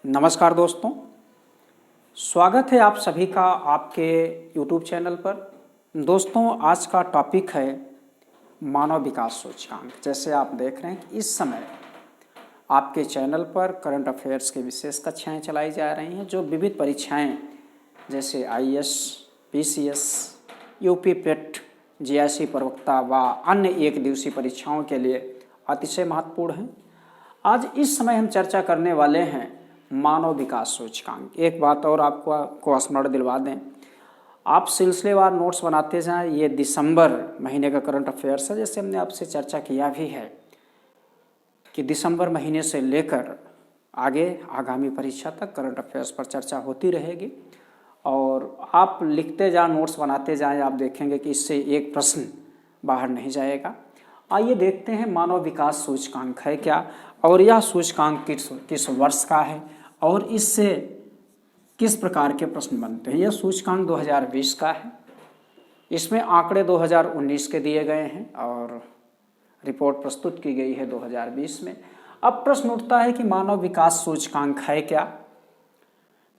नमस्कार दोस्तों, स्वागत है आप सभी का आपके YouTube चैनल पर। दोस्तों, आज का टॉपिक है मानव विकास सूचकांक। जैसे आप देख रहे हैं कि इस समय आपके चैनल पर करंट अफेयर्स की विशेष कक्षाएं चलाई जा रही हैं, जो विविध परीक्षाएं जैसे IAS, PCS, UP पेट, GIC प्रवक्ता व अन्य एक दिवसीय परीक्षाओं के लिए अतिशय महत्वपूर्ण हैं। आज इस समय हम चर्चा करने वाले हैं मानव विकास सूचकांक। एक बात और आपको स्मरण दिलवा दें, आप सिलसिलेवार नोट्स बनाते जाएं। ये दिसंबर महीने का करंट अफेयर्स है। जैसे हमने आपसे चर्चा किया भी है कि दिसंबर महीने से लेकर आगे आगामी परीक्षा तक करंट अफेयर्स पर चर्चा होती रहेगी और आप लिखते जाएं, नोट्स बनाते जाएं। आप देखेंगे कि इससे एक प्रश्न बाहर नहीं जाएगा। आइए देखते हैं मानव विकास सूचकांक है क्या और यह सूचकांक किस वर्ष का है और इससे किस प्रकार के प्रश्न बनते हैं। यह सूचकांक 2020 का है। इसमें आंकड़े 2019 के दिए गए हैं और रिपोर्ट प्रस्तुत की गई है 2020 में। अब प्रश्न उठता है कि मानव विकास सूचकांक है क्या।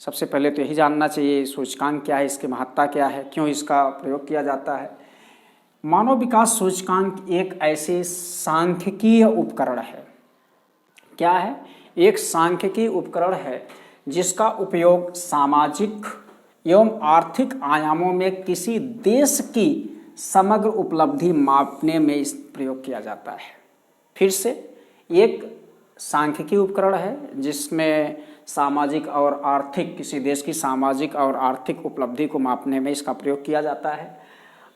सबसे पहले तो यही जानना चाहिए सूचकांक क्या है, इसकी महत्ता क्या है, क्यों इसका प्रयोग किया जाता है। मानव विकास सूचकांक एक ऐसे सांख्यिकीय उपकरण है। क्या है? एक सांख्यिकीय उपकरण है जिसका उपयोग सामाजिक एवं आर्थिक आयामों में किसी देश की समग्र उपलब्धि मापने में इस प्रयोग किया जाता है। फिर से, एक सांख्यिकीय उपकरण है जिसमें सामाजिक और आर्थिक, किसी देश की सामाजिक और आर्थिक उपलब्धि को मापने में इसका प्रयोग किया जाता है।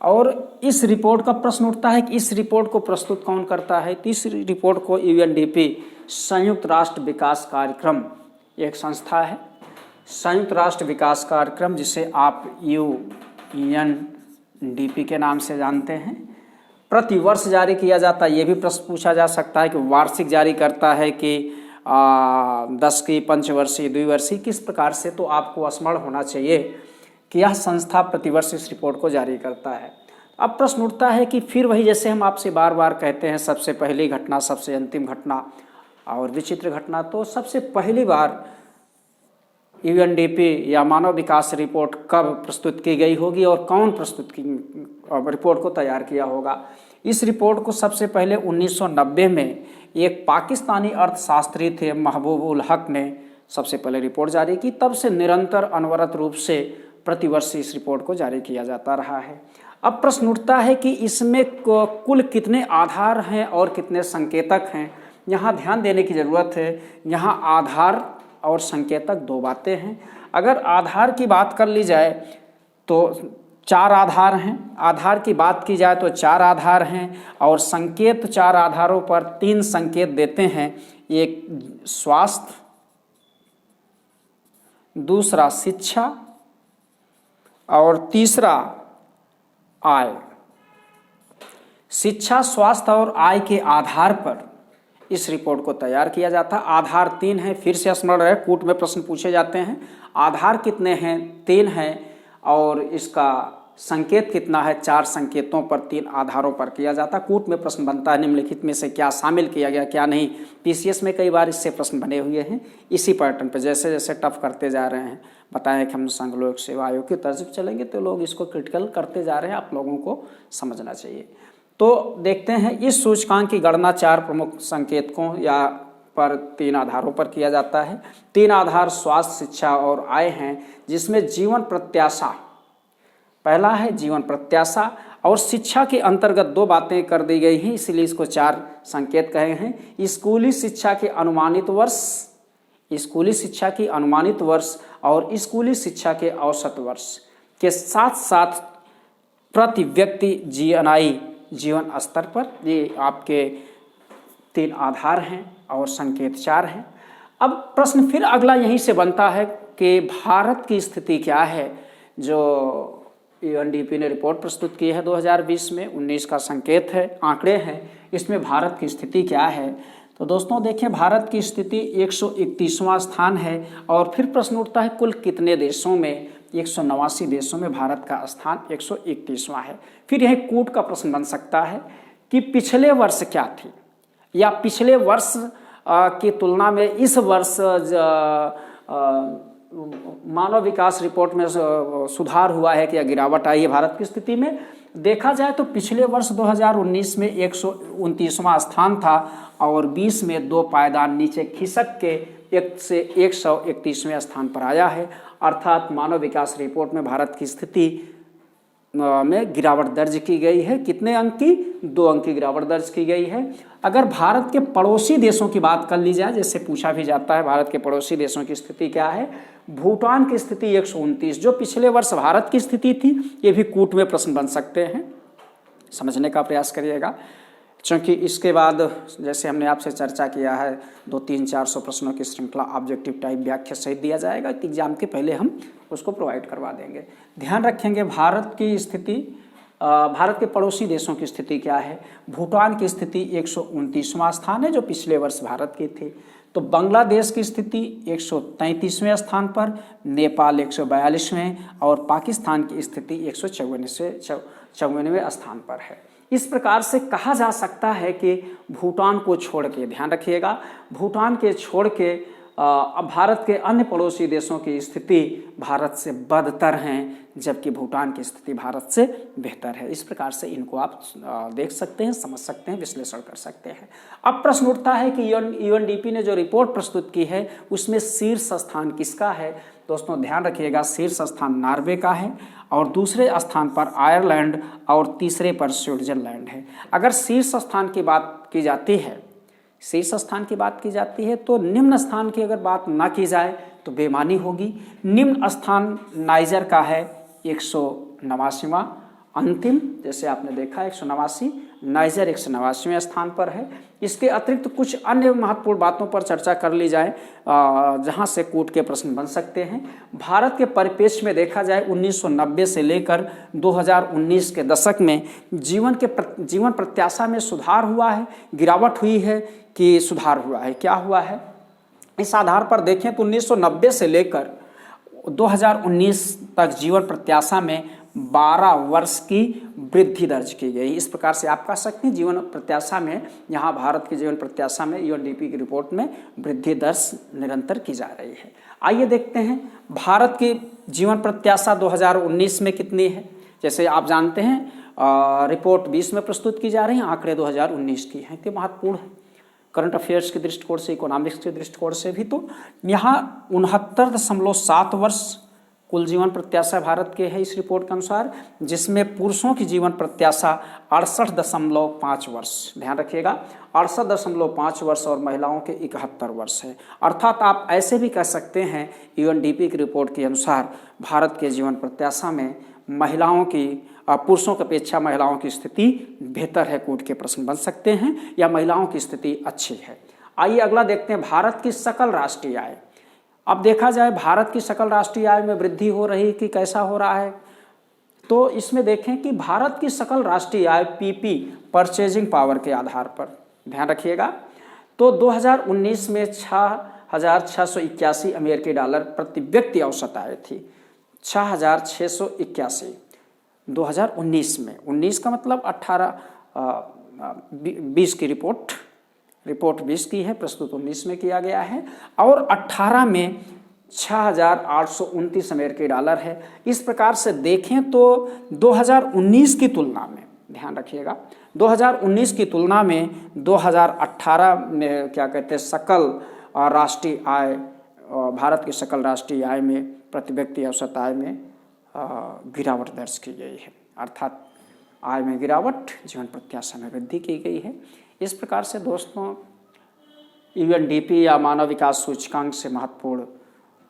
और इस रिपोर्ट का प्रश्न उठता है कि इस रिपोर्ट को प्रस्तुत कौन करता है। तो इस रिपोर्ट को UNDP, संयुक्त राष्ट्र विकास कार्यक्रम, एक संस्था है, संयुक्त राष्ट्र विकास कार्यक्रम, जिसे आप UNDP के नाम से जानते हैं, प्रतिवर्ष जारी किया जाता है। ये भी प्रश्न पूछा जा सकता है कि वार्षिक जारी करता है कि 10 की, पंचवर्षीय, द्विवर्षीय, किस प्रकार से। तो आपको स्मरण होना चाहिए कि यह संस्था प्रतिवर्ष इस रिपोर्ट को जारी करता है। अब प्रश्न उठता है कि फिर वही, जैसे हम आपसे बार बार कहते हैं, सबसे पहली घटना, सबसे अंतिम घटना और विचित्र घटना। तो सबसे पहली बार UNDP या मानव विकास रिपोर्ट कब प्रस्तुत की गई होगी और कौन प्रस्तुत की रिपोर्ट को तैयार किया होगा। इस रिपोर्ट को सबसे पहले 1990 में एक पाकिस्तानी अर्थशास्त्री थे, महबूब उल हक, ने सबसे पहले रिपोर्ट जारी की। तब से निरंतर अनवरत रूप से प्रतिवर्ष इस रिपोर्ट को जारी किया जाता रहा है। अब प्रश्न उठता है कि इसमें कुल कितने आधार हैं और कितने संकेतक हैं। यहाँ ध्यान देने की ज़रूरत है। यहाँ आधार और संकेतक दो बातें हैं। अगर आधार की बात कर ली जाए तो 4 आधार हैं। आधार की बात की जाए तो 4 आधार हैं और संकेत 4 आधारों पर 3 संकेत देते हैं। एक स्वास्थ्य, दूसरा शिक्षा और तीसरा आय। शिक्षा, स्वास्थ्य और आय के आधार पर इस रिपोर्ट को तैयार किया जाता है। आधार 3 है। फिर से स्मरण रहे, कूट में प्रश्न पूछे जाते हैं। आधार कितने हैं? 3 हैं। और इसका संकेत कितना है? 4 संकेतों पर, 3 आधारों पर किया जाता है। कूट में प्रश्न बनता है निम्नलिखित में से क्या शामिल किया गया, क्या नहीं। PCS में कई बार इससे प्रश्न बने हुए हैं। इसी पैटर्न पर जैसे जैसे टफ करते जा रहे हैं, बताएं कि हम संघ लोक सेवा आयोग की तर्ज पर चलेंगे तो लोग इसको क्रिटिकल करते जा रहे हैं। आप लोगों को समझना चाहिए। तो देखते हैं, इस सूचकांक की गणना 4 प्रमुख संकेतकों या पर 3 आधारों पर किया जाता है। 3 आधार स्वास्थ्य, शिक्षा और आय हैं, जिसमें जीवन प्रत्याशा पहला है। जीवन प्रत्याशा और शिक्षा के अंतर्गत 2 बातें कर दी गई हैं, इसलिए इसको 4 संकेत कहे हैं। स्कूली शिक्षा के अनुमानित वर्ष, स्कूली शिक्षा की अनुमानित वर्ष और स्कूली शिक्षा के औसत वर्ष के साथ साथ प्रति व्यक्ति GNI, जीवन स्तर पर। ये आपके 3 आधार हैं और संकेत 4 हैं। अब प्रश्न फिर अगला यहीं से बनता है कि भारत की स्थिति क्या है। जो UNDP ने रिपोर्ट प्रस्तुत की है 2020 में, 19 का संकेत है, आंकड़े हैं, इसमें भारत की स्थिति क्या है। तो दोस्तों देखिए, भारत की स्थिति 131वां स्थान है। और फिर प्रश्न उठता है कुल कितने देशों में। 189 देशों में भारत का स्थान 131वां है। फिर यह कूट का प्रश्न बन सकता है कि पिछले वर्ष क्या थी, या पिछले वर्ष की तुलना में इस वर्ष मानव विकास रिपोर्ट में सुधार हुआ है कि या गिरावट आई है भारत की स्थिति में। देखा जाए तो पिछले वर्ष 2019 में 129वां स्थान था और 20 में 2 पायदान नीचे खिसक के 1 से 131वें स्थान पर आया है। अर्थात मानव विकास रिपोर्ट में भारत की स्थिति में गिरावट दर्ज की गई है। कितने अंक की? 2 अंक की गिरावट दर्ज की गई है। अगर भारत के पड़ोसी देशों की बात कर ली जाए, जैसे पूछा भी जाता है भारत के पड़ोसी देशों की स्थिति क्या है, भूटान की स्थिति 129, जो पिछले वर्ष भारत की स्थिति थी। ये भी कूट में प्रश्न बन सकते हैं, समझने का प्रयास करिएगा, क्योंकि इसके बाद जैसे हमने आपसे चर्चा किया है 200-300-400 प्रश्नों की श्रृंखला ऑब्जेक्टिव टाइप व्याख्या सहित दिया जाएगा। एग्जाम के पहले हम उसको प्रोवाइड करवा देंगे। ध्यान रखेंगे भारत की स्थिति, भारत के पड़ोसी देशों की स्थिति क्या है। भूटान की स्थिति 129वां स्थान है, जो पिछले वर्ष भारत की थी। तो बांग्लादेश की स्थिति 133वें स्थान पर, नेपाल 142वें और पाकिस्तान की स्थिति 154वें स्थान पर है। इस प्रकार से कहा जा सकता है कि भूटान को छोड़ के, ध्यान रखिएगा, भूटान के छोड़ के भारत के अन्य पड़ोसी देशों की स्थिति भारत से बदतर हैं, जबकि भूटान की स्थिति भारत से बेहतर है। इस प्रकार से इनको आप देख सकते हैं, समझ सकते हैं, विश्लेषण कर सकते हैं। अब प्रश्न उठता है कि यूएनडीपी ने जो रिपोर्ट प्रस्तुत की है उसमें शीर्ष स्थान किसका है। दोस्तों ध्यान रखिएगा, शीर्ष स्थान नॉर्वे का है और दूसरे स्थान पर आयरलैंड और तीसरे पर स्विट्जरलैंड है। अगर शीर्ष स्थान की बात की जाती है, शीर्ष स्थान की बात की जाती है तो निम्न स्थान की अगर बात ना की जाए तो बेमानी होगी। निम्न स्थान नाइजर का है 189वां, अंतिम जैसे आपने देखा 189, नाइजर 189वें स्थान पर है। इसके अतिरिक्त कुछ अन्य महत्वपूर्ण बातों पर चर्चा कर ली जाए जहां से कूट के प्रश्न बन सकते हैं। भारत के परिप्रेक्ष्य में देखा जाए 1990 से लेकर 2019 के दशक में जीवन प्रत्याशा में सुधार हुआ है, गिरावट हुई है कि सुधार हुआ है, क्या हुआ है। इस आधार पर देखें तो 1990 से लेकर 2019 तक जीवन प्रत्याशा में 12 वर्ष की वृद्धि दर्ज की गई। इस प्रकार से आप कह सकते हैं जीवन प्रत्याशा में, यहाँ भारत की जीवन प्रत्याशा में यूएनडीपी की रिपोर्ट में वृद्धि दर्ज निरंतर की जा रही है। आइए देखते हैं भारत की जीवन प्रत्याशा 2019 में कितनी है। जैसे आप जानते हैं रिपोर्ट 20 में प्रस्तुत की जा रही है, आंकड़े 2019 की हैं। तो महत्वपूर्ण है करंट अफेयर्स के दृष्टिकोण से, इकोनॉमिक्स के दृष्टिकोण से भी। तो यहाँ 69.7 वर्ष कुल जीवन प्रत्याशा भारत के है इस रिपोर्ट के अनुसार, जिसमें पुरुषों की जीवन प्रत्याशा 68.5 वर्ष, ध्यान रखिएगा 68.5 वर्ष और महिलाओं के 71 वर्ष है। अर्थात आप ऐसे भी कह सकते हैं यूएनडीपी की रिपोर्ट के अनुसार भारत के जीवन प्रत्याशा में महिलाओं की, पुरुषों की अपेक्षा महिलाओं की स्थिति बेहतर है। कूट के प्रश्न बन सकते हैं, या महिलाओं की स्थिति अच्छी है। आइए अगला देखते हैं भारत की सकल राष्ट्रीय आय। अब देखा जाए भारत की सकल राष्ट्रीय आय में वृद्धि हो रही कि कैसा हो रहा है, तो इसमें देखें कि भारत की सकल राष्ट्रीय आय पीपी, परचेजिंग पावर के आधार पर, ध्यान रखिएगा, तो 2019 में 6,681 अमेरिकी डॉलर प्रति व्यक्ति औसत आय थी। 6,681 2019 में, 19 का मतलब 20 की रिपोर्ट 20 की है, प्रस्तुत 19 में किया गया है, और 18 में 6,829 अमेरिकी डॉलर है। इस प्रकार से देखें तो 2019 की तुलना में, ध्यान रखिएगा 2019 की तुलना में 2018 में क्या कहते हैं सकल राष्ट्रीय आय, भारत की सकल राष्ट्रीय आय में प्रति व्यक्ति औसत आय में गिरावट दर्ज की गई है। अर्थात आय में गिरावट, जीवन प्रत्याशा में वृद्धि की गई है। इस प्रकार से दोस्तों यूएनडीपी या मानव विकास सूचकांक से महत्वपूर्ण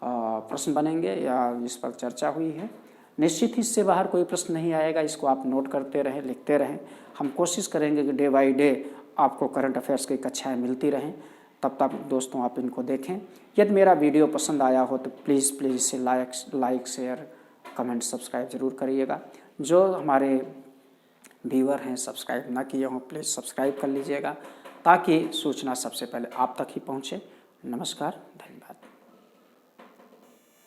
प्रश्न बनेंगे या इस पर चर्चा हुई है। निश्चित ही इससे बाहर कोई प्रश्न नहीं आएगा, इसको आप नोट करते रहें, लिखते रहें। हम कोशिश करेंगे कि डे बाय डे आपको करंट अफेयर्स की कक्षाएं मिलती रहें। तब तक दोस्तों आप इनको देखें। यदि मेरा वीडियो पसंद आया हो तो प्लीज़ इसे लाइक शेयर कमेंट सब्सक्राइब जरूर करिएगा। जो हमारे व्यूअर हैं सब्सक्राइब ना किए हों प्लीज़ सब्सक्राइब कर लीजिएगा, ताकि सूचना सबसे पहले आप तक ही पहुँचे। नमस्कार, धन्यवाद।